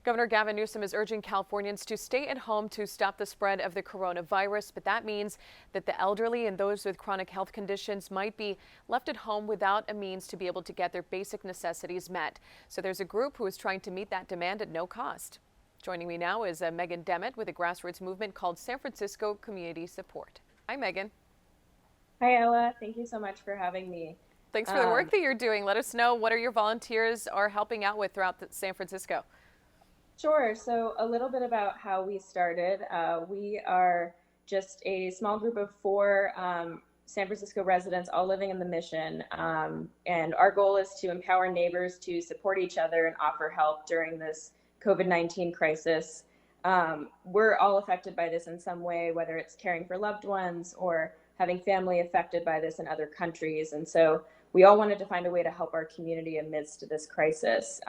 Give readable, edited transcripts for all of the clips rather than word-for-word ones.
Governor Gavin Newsom is urging Californians to stay at home to stop the spread of the coronavirus, but that means that the elderly and those with chronic health conditions might be left at home without a means to be able to get their basic necessities met. So there's a group who is trying to meet that demand at no cost. Joining me now is Megan Demmett with a grassroots movement called San Francisco Community Support. Hi, Megan. Hi, Ella. Thank you so much for having me. Thanks for the work that you're doing. Let us know what are your volunteers are helping out with throughout San Francisco. Sure. So a little bit about how we started. We are just a small group of four San Francisco residents all living in the Mission. And our goal is to empower neighbors to support each other and offer help during this COVID-19 crisis. We're all affected by this in some way, whether it's caring for loved ones or having family affected by this in other countries. And so we all wanted to find a way to help our community amidst this crisis.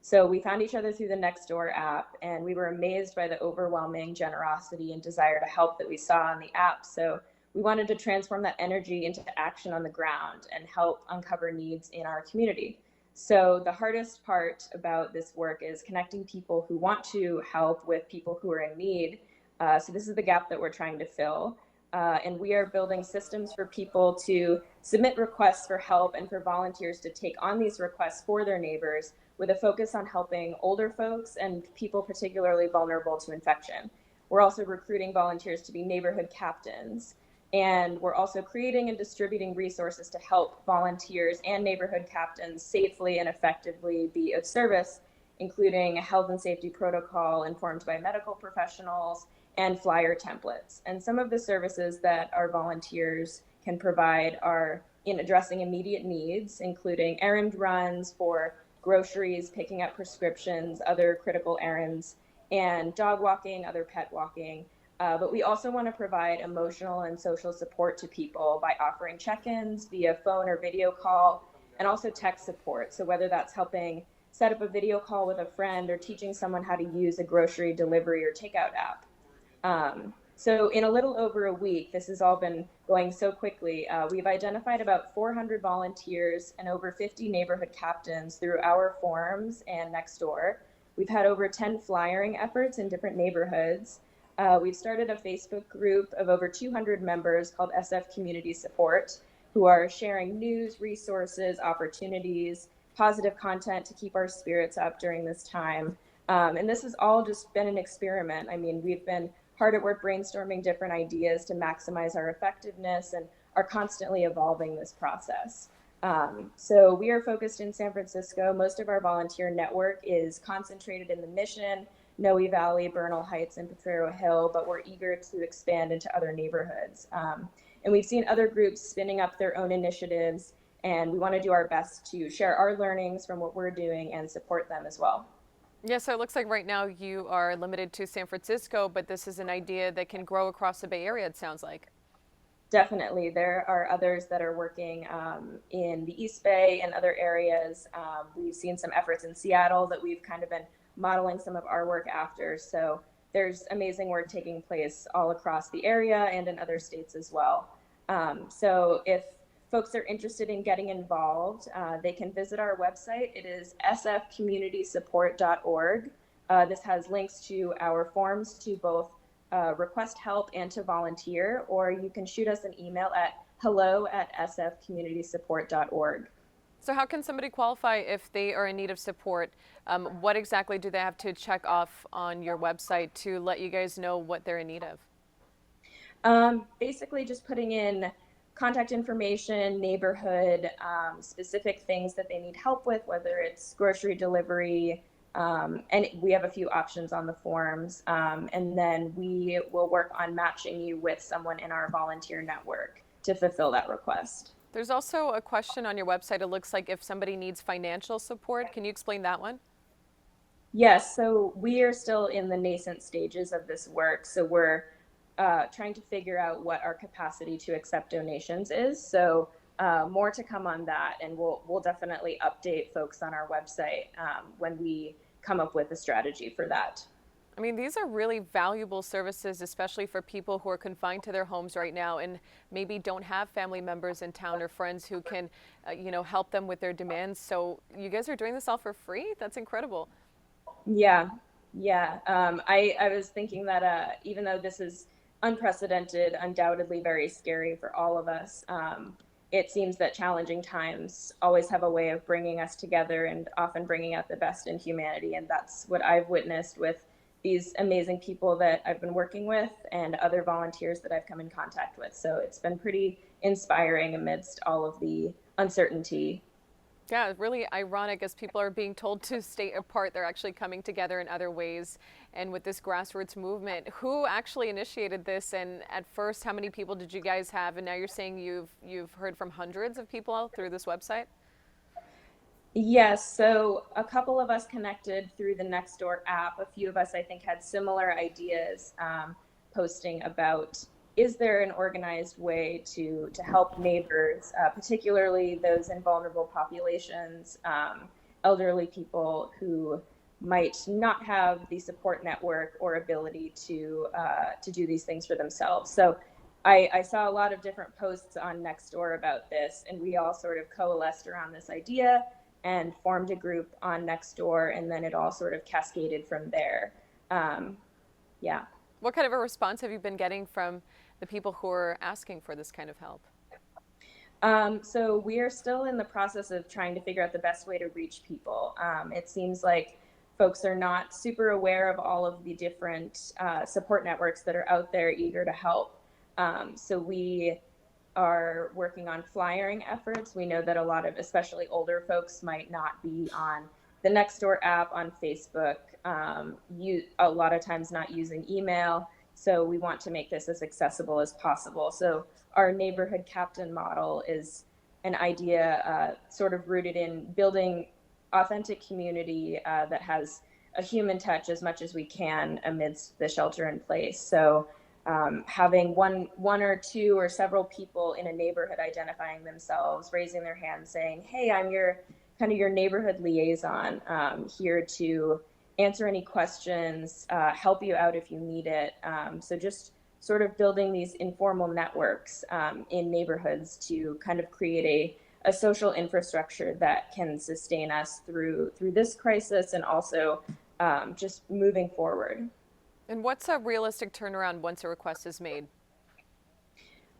So we found each other through the Nextdoor app, and we were amazed by the overwhelming generosity and desire to help that we saw on the app. So we wanted to transform that energy into action on the ground and help uncover needs in our community. So the hardest part about this work is connecting people who want to help with people who are in need. So this is the gap that we're trying to fill. And we are building systems for people to submit requests for help and for volunteers to take on these requests for their neighbors, with a focus on helping older folks and people particularly vulnerable to infection. We're also recruiting volunteers to be neighborhood captains. And we're also creating and distributing resources to help volunteers and neighborhood captains safely and effectively be of service, including a health and safety protocol informed by medical professionals and flyer templates. And some of the services that our volunteers can provide are in addressing immediate needs, including errand runs for groceries, picking up prescriptions, other critical errands, and dog walking, other pet walking. But we also want to provide emotional and social support to people by offering check-ins via phone or video call, and also tech support. So whether that's helping set up a video call with a friend or teaching someone how to use a grocery delivery or takeout app. So in a little over a week, this has all been going so quickly, we've identified about 400 volunteers and over 50 neighborhood captains through our forums and Nextdoor. We've had over 10 flyering efforts in different neighborhoods. We've started a Facebook group of over 200 members called SF Community Support, who are sharing news, resources, opportunities, positive content to keep our spirits up during this time. And this has all just been an experiment. I mean, we've been hard at work brainstorming different ideas to maximize our effectiveness and are constantly evolving this process. So we are focused in San Francisco. Most of our volunteer network is concentrated in the Mission, Noe Valley, Bernal Heights, and Potrero Hill, but we're eager to expand into other neighborhoods. And we've seen other groups spinning up their own initiatives, and we want to do our best to share our learnings from what we're doing and support them as well. Yeah, so it looks like right now you are limited to San Francisco, but this is an idea that can grow across the Bay Area, it sounds like. Definitely. There are others that are working in the East Bay and other areas. We've seen some efforts in Seattle that we've kind of been modeling some of our work after. So there's amazing work taking place all across the area and in other states as well. So if folks are interested in getting involved, they can visit our website. It is sfcommunitysupport.org. This has links to our forms to both request help and to volunteer, or you can shoot us an email at hello@sfcommunitysupport.org. So how can somebody qualify if they are in need of support? What exactly do they have to check off on your website to let you guys know what they're in need of? Basically just putting in contact information, neighborhood, specific things that they need help with, whether it's grocery delivery, and we have a few options on the forms. And then we will work on matching you with someone in our volunteer network to fulfill that request. There's also a question on your website. It looks like if somebody needs financial support. Can you explain that one? Yes, so we are still in the nascent stages of this work. So we're trying to figure out what our capacity to accept donations is. So more to come on that, and we'll definitely update folks on our website when we come up with a strategy for that. I mean, these are really valuable services, especially for people who are confined to their homes right now and maybe don't have family members in town or friends who can, help them with their demands. So you guys are doing this all for free? That's incredible. Yeah, yeah. I was thinking that even though this is unprecedented, undoubtedly very scary for all of us, it seems that challenging times always have a way of bringing us together and often bringing out the best in humanity. And that's what I've witnessed with these amazing people that I've been working with and other volunteers that I've come in contact with. So it's been pretty inspiring amidst all of the uncertainty. Yeah, really ironic as people are being told to stay apart, they're actually coming together in other ways. And with this grassroots movement, who actually initiated this? And at first, how many people did you guys have? And now you're saying you've heard from hundreds of people through this website? Yes, so a couple of us connected through the Nextdoor app. A few of us, I think, had similar ideas, posting about is there an organized way to help neighbors, particularly those in vulnerable populations, elderly people who might not have the support network or ability to do these things for themselves. So I saw a lot of different posts on Nextdoor about this, and we all sort of coalesced around this idea and formed a group on Nextdoor, and then it all sort of cascaded from there. Um, yeah. What kind of a response have you been getting from the people who are asking for this kind of help? So we are still in the process of trying to figure out the best way to reach people. It seems like folks are not super aware of all of the different support networks that are out there eager to help. So we are working on flyering efforts. We know that a lot of, especially older folks, might not be on the Nextdoor app, on Facebook, a lot of times not using email. So we want to make this as accessible as possible. So our neighborhood captain model is an idea sort of rooted in building authentic community that has a human touch as much as we can amidst the shelter in place. So having one or two or several people in a neighborhood identifying themselves, raising their hand, saying, "Hey, I'm your kind of your neighborhood liaison, here to answer any questions, help you out if you need it." So just sort of building these informal networks in neighborhoods to kind of create a social infrastructure that can sustain us through this crisis and also just moving forward. And what's a realistic turnaround once a request is made?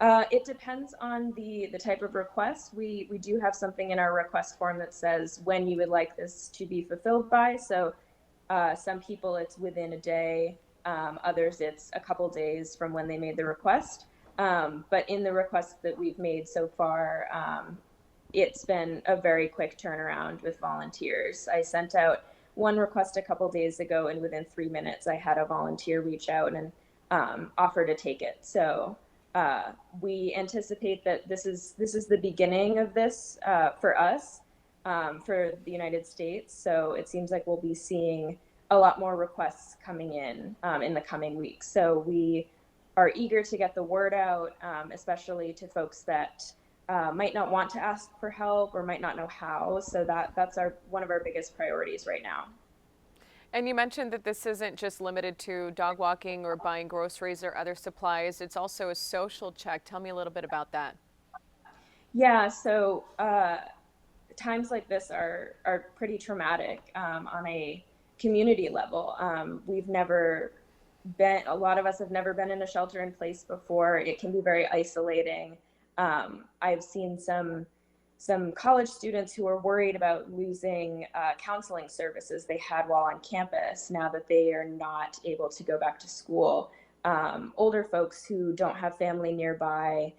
It depends on the type of request. We do have something in our request form that says when you would like this to be fulfilled by. So some people it's within a day, others it's a couple days from when they made the request. But in the requests that we've made so far, it's been a very quick turnaround with volunteers. I sent out one request a couple days ago, and within 3 minutes, I had a volunteer reach out and offer to take it. So we anticipate that this is the beginning of this for us, for the United States. So it seems like we'll be seeing a lot more requests coming in the coming weeks. So we are eager to get the word out, especially to folks that might not want to ask for help or might not know how. So that's our one of our biggest priorities right now. And you mentioned that this isn't just limited to dog walking or buying groceries or other supplies. It's also a social check. Tell me a little bit about that. Yeah, so times like this are pretty traumatic on a community level. We've never been, a lot of us have never been in a shelter in place before. It can be very isolating. I've seen some college students who are worried about losing counseling services they had while on campus now that they are not able to go back to school. Older folks who don't have family nearby,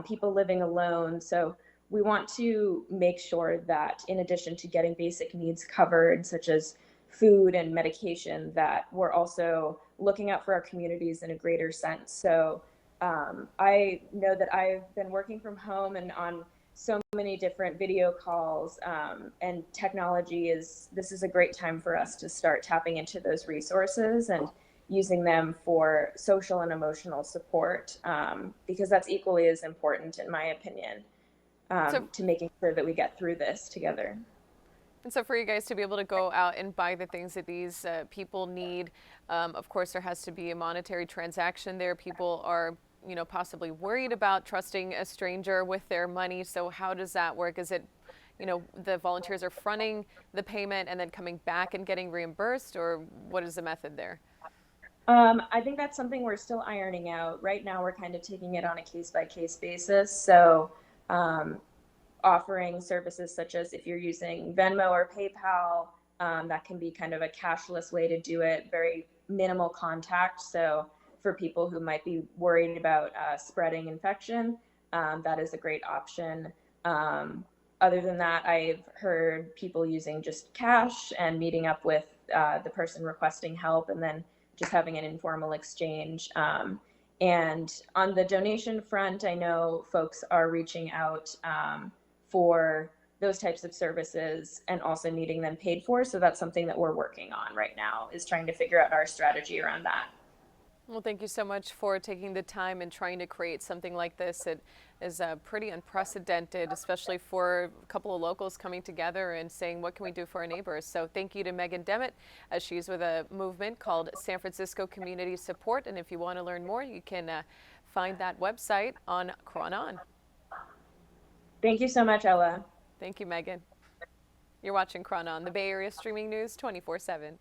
people living alone. So we want to make sure that in addition to getting basic needs covered, such as food and medication, that we're also looking out for our communities in a greater sense. So I know that I've been working from home and on so many different video calls, and technology this is a great time for us to start tapping into those resources and using them for social and emotional support, because that's equally as important, in my opinion, So, to making sure that we get through this together. and so for you guys to be able to go out and buy the things that these people need, of course, there has to be a monetary transaction there. People are, possibly worried about trusting a stranger with their money. So how does that work? Is it the volunteers are fronting the payment and then coming back and getting reimbursed, or what is the method there? I think that's something we're still ironing out. Right now, we're kind of taking it on a case by case basis. So, um, offering services such as if you're using Venmo or PayPal, that can be kind of a cashless way to do it, very minimal contact. So, for people who might be worried about spreading infection, that is a great option. Um, Other than that, I've heard people using just cash and meeting up with the person requesting help and then just having an informal exchange. And on the donation front, I know folks are reaching out for those types of services and also needing them paid for. So that's something that we're working on right now, is trying to figure out our strategy around that. Well, thank you so much for taking the time and trying to create something like this. It is pretty unprecedented, especially for a couple of locals coming together and saying, what can we do for our neighbors? So thank you to Megan Demmett, as she's with a movement called San Francisco Community Support. And if you want to learn more, you can find that website on Chronon. Thank you so much, Ella. Thank you, Megan. You're watching Chronon, the Bay Area streaming news 24/7.